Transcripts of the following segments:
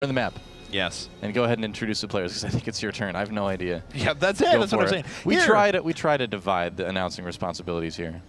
in the map. Yes. And go ahead and introduce the players, because I think it's your turn. I have no idea. Yeah, that's it. That's what I'm saying. We try to divide the announcing responsibilities here.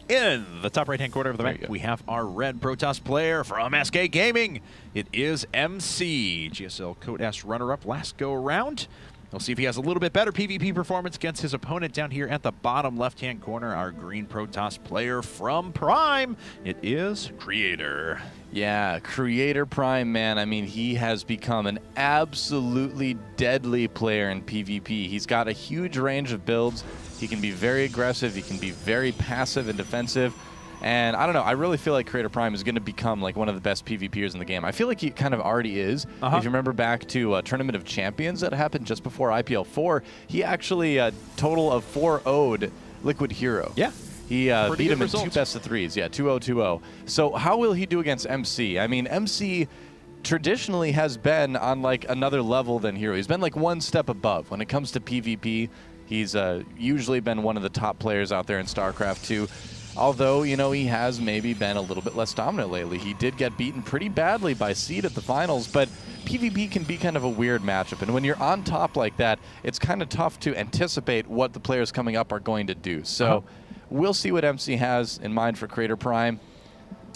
In the top right-hand corner of the map, we have our red Protoss player from SK Gaming. It is MC, GSL Code S runner-up last go around. We'll see if he has a little bit better PvP performance against his opponent down here at the bottom left-hand corner, our green Protoss player from Prime. It is Creator. Yeah, Creator.Prime, man. I mean, he has become an absolutely deadly player in PvP. He's got a huge range of builds. He can be very aggressive. He can be very passive and defensive. And I don't know, I really feel like Creator.Prime is going to become like one of the best PvPers in the game. I feel like he kind of already is. If you remember back to Tournament of Champions that happened just before IPL5, he actually total of 4-0'd Liquid Hero. Yeah. He beat him in 2 best-of-3s. Yeah, 2-0, 2-0. So how will he do against MC? I mean, MC traditionally has been on like another level than Hero. He's been like one step above. When it comes to PvP, he's usually been one of the top players out there in StarCraft 2. Although, you know, he has maybe been a little bit less dominant lately. He did get beaten pretty badly by Seed at the finals, but PvP can be kind of a weird matchup. And when you're on top like that, it's kind of tough to anticipate what the players coming up are going to do. So we'll see what MC has in mind for Creator.Prime.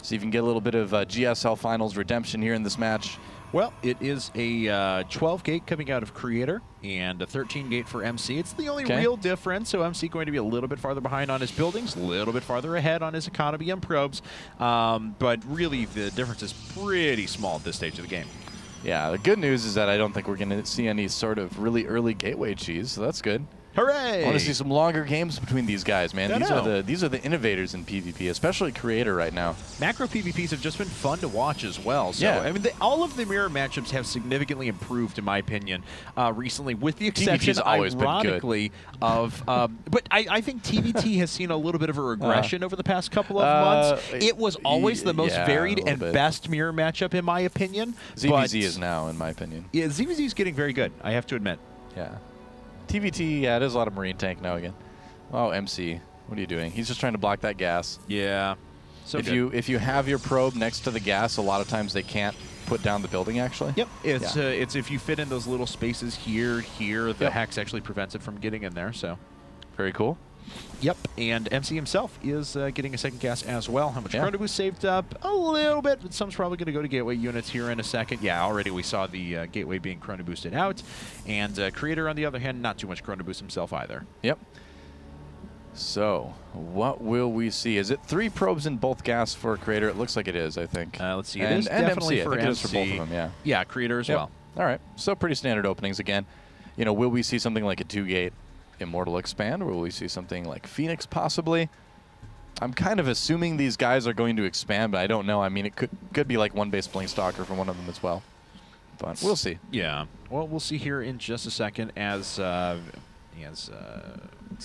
See if you can get a little bit of GSL Finals redemption here in this match. Well, it is a 12 gate coming out of Creator and a 13 gate for MC. It's the only real difference. So MC going to be a little bit farther behind on his buildings, a little bit farther ahead on his economy and probes. But really, the difference is pretty small at this stage of the game. Yeah, the good news is that I don't think we're going to see any sort of really early gateway cheese, so that's good. Hooray! I want to see some longer games between these guys, man. These are the innovators in PvP, especially Creator right now. Macro PvPs have just been fun to watch as well. So, yeah. I mean, all of the mirror matchups have significantly improved, in my opinion, recently, with the exception, ironically, of... but I think TVT has seen a little bit of a regression over the past couple of months. It was always the most varied and best mirror matchup, in my opinion. ZVZ is now, in my opinion. Yeah, ZVZ is getting very good, I have to admit. Yeah. TVT, yeah, there's a lot of Marine tank now again. Oh, MC, what are you doing? He's just trying to block that gas. Yeah. So if you have your probe next to the gas, a lot of times they can't put down the building, actually. Yep. It's if you fit in those little spaces here, the hex actually prevents it from getting in there, so. Very cool. Yep, and MC himself is getting a second gas as well. How much chrono boost saved up? A little bit, but some's probably going to go to gateway units here in a second. Yeah, already we saw the gateway being chrono boosted out. And Creator, on the other hand, not too much chrono boost himself either. Yep. So, what will we see? Is it 3 probes in both gas for Creator? It looks like it is, I think. Let's see. It is definitely MC. for I think MC. it is for both of them, yeah. Yeah, Creator as well. All right. So, pretty standard openings again. You know, will we see something like a 2-gate Immortal expand, or will we see something like Phoenix possibly? I'm kind of assuming these guys are going to expand, but I don't know. I mean, it could be like 1-base Blink Stalker for one of them as well. But we'll see. Yeah. Well, we'll see here in just a second as the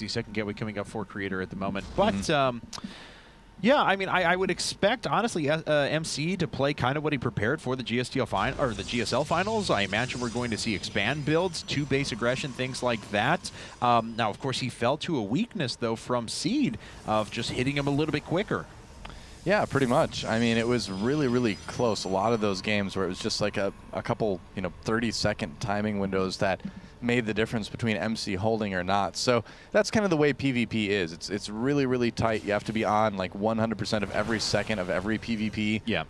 second gateway coming up for Creator at the moment. But yeah, I mean, I would expect, honestly, MC to play kind of what he prepared for the GSL finals. I imagine we're going to see expand builds, 2-base aggression, things like that. Now, of course, he fell to a weakness, though, from Seed of just hitting him a little bit quicker. Yeah, pretty much. I mean, it was really, really close. A lot of those games where it was just like a couple, 30-second timing windows that made the difference between MC holding or not. So that's kind of the way PvP is. It's really, really tight. You have to be on like 100% of every second of every PvP. Yeah.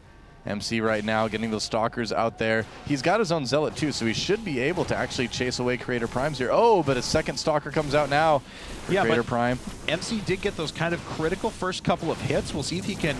MC right now getting those stalkers out there. He's got his own zealot too, so he should be able to actually chase away Creator.Primes here. Oh, but a second stalker comes out now for Creator.Prime. MC did get those kind of critical first couple of hits. We'll see if he can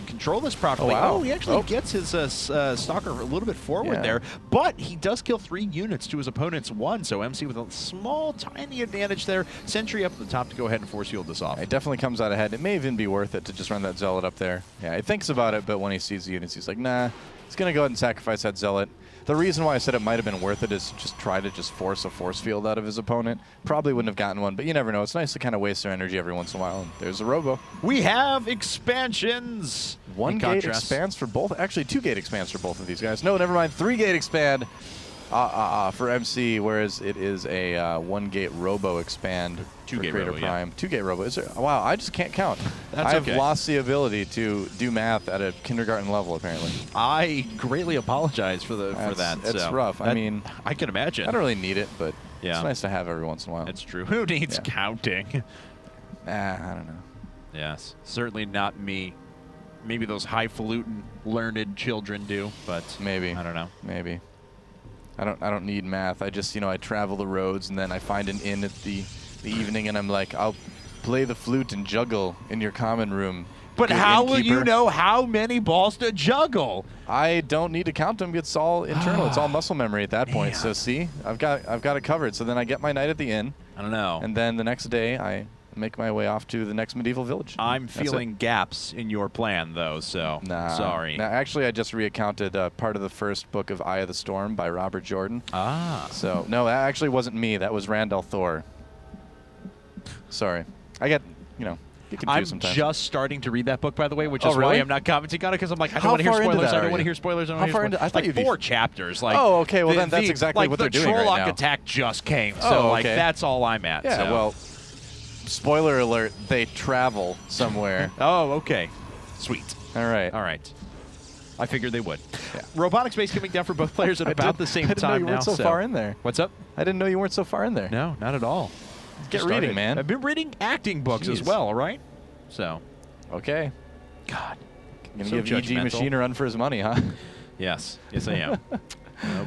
control this properly. Oh, wow. He actually gets his stalker a little bit forward there, but he does kill 3 units to his opponent's 1, so MC with a small, tiny advantage there. Sentry up at the top to go ahead and force field this off. It definitely comes out ahead. It may even be worth it to just run that zealot up there. Yeah, he thinks about it, but when he sees the units, he's like, nah, he's going to go ahead and sacrifice that zealot. The reason why I said it might have been worth it is just try to just force a force field out of his opponent. Probably wouldn't have gotten one, but you never know. It's nice to kind of waste their energy every once in a while. And there's a Robo. We have expansions. 1-gate expands for both. Actually, 2-gate expands for both of these guys. No, never mind. 3-gate expand for MC, whereas it is a 1-gate robo expand. 2-gate Creator.Prime. 2-gate robo. Is there? Wow, I just can't count. That's I've lost the ability to do math at a kindergarten level, apparently. I greatly apologize for that. It's rough. I mean, I can imagine. I don't really need it, but it's nice to have every once in a while. It's true. Who needs counting? I don't know. Yes, certainly not me. Maybe those highfalutin, learned children do, but maybe. I don't know. Maybe. I don't need math. I just, I travel the roads, and then I find an inn at the evening, and I'm like, I'll play the flute and juggle in your common room. But how will you know how many balls to juggle? I don't need to count them. It's all internal. It's all muscle memory at that point. Man. So see, I've got it covered. So then I get my night at the inn. I don't know. And then the next day I make my way off to the next medieval village. I'm feeling gaps in your plan, though, so sorry. Now, actually, I just reaccounted part of the first book of Eye of the Storm by Robert Jordan. So, no, that actually wasn't me. That was Randall Thor. Sorry. I get, get confused sometimes. I'm just starting to read that book, by the way, which is really? why I'm not commenting on it, because I'm like, I don't want to hear spoilers. I don't want to hear spoilers. How far into? I thought like 4 chapters. Like, oh, okay. Well, then that's exactly what they're doing right now. The Trolloc attack just came, so like that's all I'm at. Yeah. So. Well, spoiler alert: they travel somewhere. Oh, okay. Sweet. All right. All right. I figured they would. Yeah. Robotic Space coming down for both players at about the same time now. I didn't know you weren't so far in there. What's up? I didn't know you weren't so far in there. No, not at all. Get reading, man. I've been reading acting books as well, all right? So. Okay. God. Gonna give EG Machine a run for his money, huh? Yes. Yes, I am.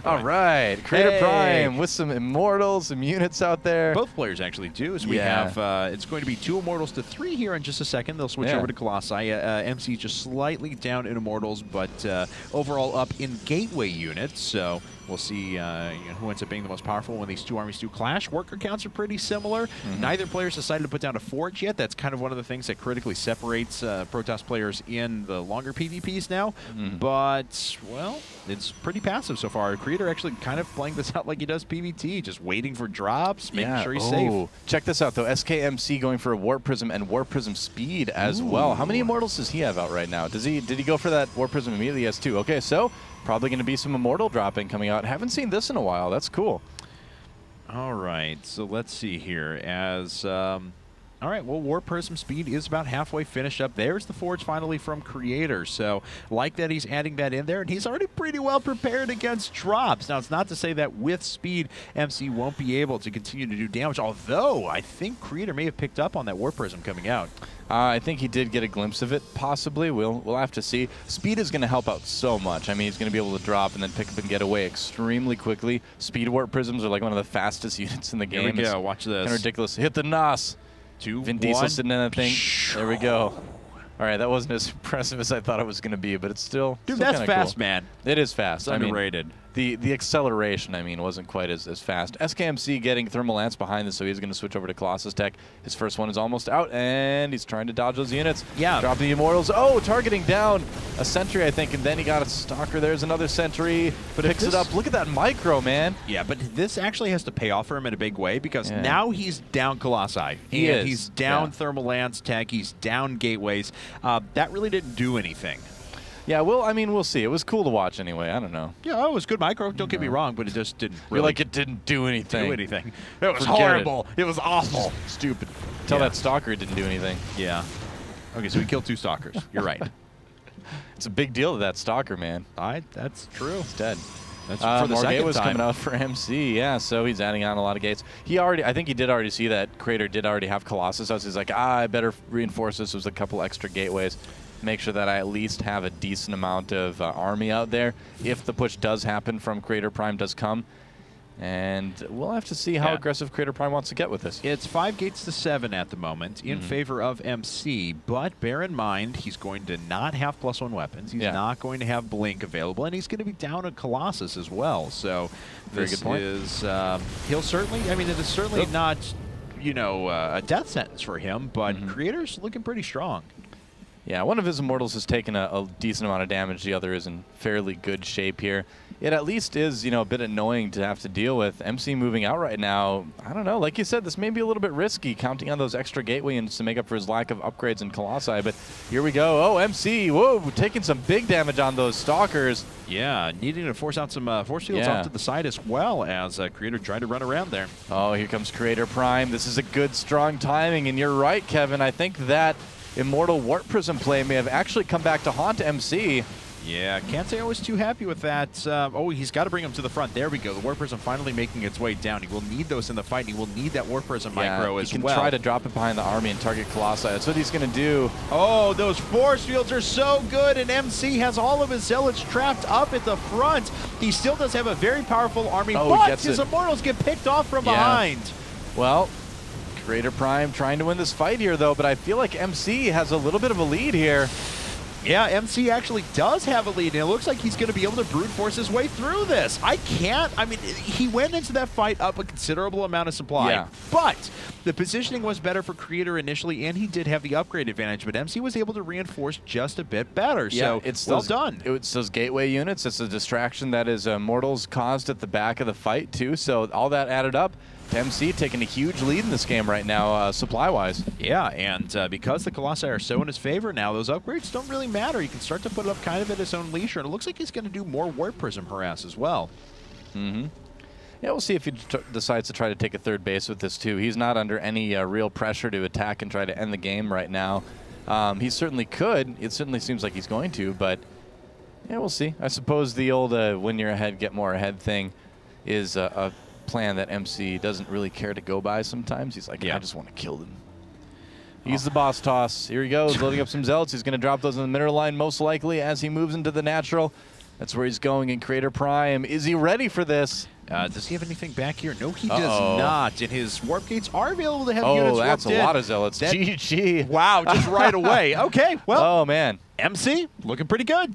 All right, Creator.Prime with some Immortals, some units out there. Both players actually do. So we have, it's going to be 2 Immortals to 3 here in just a second. They'll switch over to Colossi. MC just slightly down in Immortals, but overall up in Gateway units. So we'll see who ends up being the most powerful when these 2 armies do clash. Worker counts are pretty similar. Neither player's decided to put down a Forge yet. That's kind of one of the things that critically separates Protoss players in the longer PvPs now. But, well, it's pretty passive so far. Creator actually kind of playing this out like he does PvT, just waiting for drops, making sure he's safe. Check this out, though. SK.MC going for a Warp Prism and Warp Prism speed as well. How many Immortals does he have out right now? Did he go for that Warp Prism immediately? He has 2. Okay, so probably going to be some Immortal dropping coming out. Haven't seen this in a while. That's cool. All right, so let's see here. All right, well, Warp Prism speed is about halfway finished up. There's the Forge finally from Creator. So, like that, he's adding that in there, and he's already pretty well prepared against drops. Now, it's not to say that with speed, MC won't be able to continue to do damage, although I think Creator may have picked up on that Warp Prism coming out. I think he did get a glimpse of it, possibly. We'll have to see. Speed is going to help out so much. I mean, he's going to be able to drop and then pick up and get away extremely quickly. Speed Warp Prisms are like one of the fastest units in the game. Here we go. Watch this. Kind of ridiculous. Hit the NOS. 2, Vin Diesel sitting in that thing. There we go. All right, that wasn't as impressive as I thought it was going to be, but it's still that's fast, cool. man. It is fast. It's underrated. The acceleration, wasn't quite as fast. SK.MC getting Thermal Lance behind this, so he's going to switch over to Colossus Tech. His first one is almost out, and he's trying to dodge those units. Yeah. Drop the Immortals. Oh, targeting down a Sentry, I think, and then he got a Stalker. There's another Sentry, but picks it up. Look at that micro, man. Yeah, but this actually has to pay off for him in a big way, because now he's down Colossi. He's down Thermal Lance Tech. He's down Gateways. That really didn't do anything. Yeah, well, we'll see. It was cool to watch anyway. I don't know. Yeah, it was good micro. Don't get me wrong, but it just didn't really... like it didn't do anything. It was horrible. It was awful. Stupid. Tell that Stalker it didn't do anything. Yeah. Okay, so we killed 2 Stalkers. You're right. It's a big deal to that Stalker, man. That's true. It's dead. That's for the second was time. Coming out for MC, yeah, so he's adding on a lot of gates. I think he did already see that Creator did already have Colossus, so he's like, I better reinforce this with a couple extra gateways. Make sure that I at least have a decent amount of army out there if the push does happen from Creator.Prime does come. And we'll have to see how aggressive Creator.Prime wants to get with this. It's 5 gates to 7 at the moment in favor of MC, but bear in mind he's going to not have +1 weapons. He's not going to have Blink available, and he's going to be down a Colossus as well. So very good point. He'll certainly, it is certainly not, a death sentence for him, but Creator's looking pretty strong. Yeah, one of his Immortals has taken a decent amount of damage. The other is in fairly good shape here. It at least is, you know, a bit annoying to have to deal with. MC moving out right now, I don't know. Like you said, this may be a little bit risky, counting on those extra gateway units to make up for his lack of upgrades in Colossi. But here we go. Oh, MC, whoa, taking some big damage on those Stalkers. Yeah, needing to force out some force fields off to the side as well as Creator tried to run around there. Oh, here comes Creator.Prime. This is a good, strong timing. And you're right, Kevin. I think that Immortal Warp Prism play may have actually come back to haunt MC. Yeah, can't say I was too happy with that. Oh, he's got to bring him to the front. There we go. The Warp Prism finally making its way down. He will need those in the fight. He will need that Warp Prism micro as well. He can try to drop it behind the army and target Colossi. That's what he's going to do. Oh, those force fields are so good, and MC has all of his zealots trapped up at the front. He still does have a very powerful army, but his Immortals get picked off from behind. Well, Creator.Prime trying to win this fight here, though, but I feel like MC has a little bit of a lead here. Yeah, MC actually does have a lead, and it looks like he's going to be able to brute force his way through this. I mean, he went into that fight up a considerable amount of supply, but the positioning was better for Creator initially, and he did have the upgrade advantage, but MC was able to reinforce just a bit better, so it's well done. It's those gateway units. It's a distraction that his Immortals caused at the back of the fight, too, so all that added up. MC taking a huge lead in this game right now, supply-wise. Yeah, and because the Colossi are so in his favor now, those upgrades don't really matter. He can start to put it up kind of at his own leisure, and it looks like he's going to do more Warp Prism harass as well. Yeah, we'll see if he decides to try to take a third base with this, too. He's not under any real pressure to attack and try to end the game right now. He certainly could. It certainly seems like he's going to, but yeah, we'll see. I suppose the old when you're ahead, get more ahead thing is a plan that MC doesn't really care to go by sometimes. He's like, I just want to kill them. He's the boss toss. Here he goes, loading up some Zealots. He's going to drop those in the middle line most likely as he moves into the natural. That's where he's going in Creator.Prime. Is he ready for this? Does he have anything back here? No, he does not. And his warp gates are available to have units warped that's a lot of Zealots. GG. Wow, just right away. Okay, well. Oh, man. MC looking pretty good.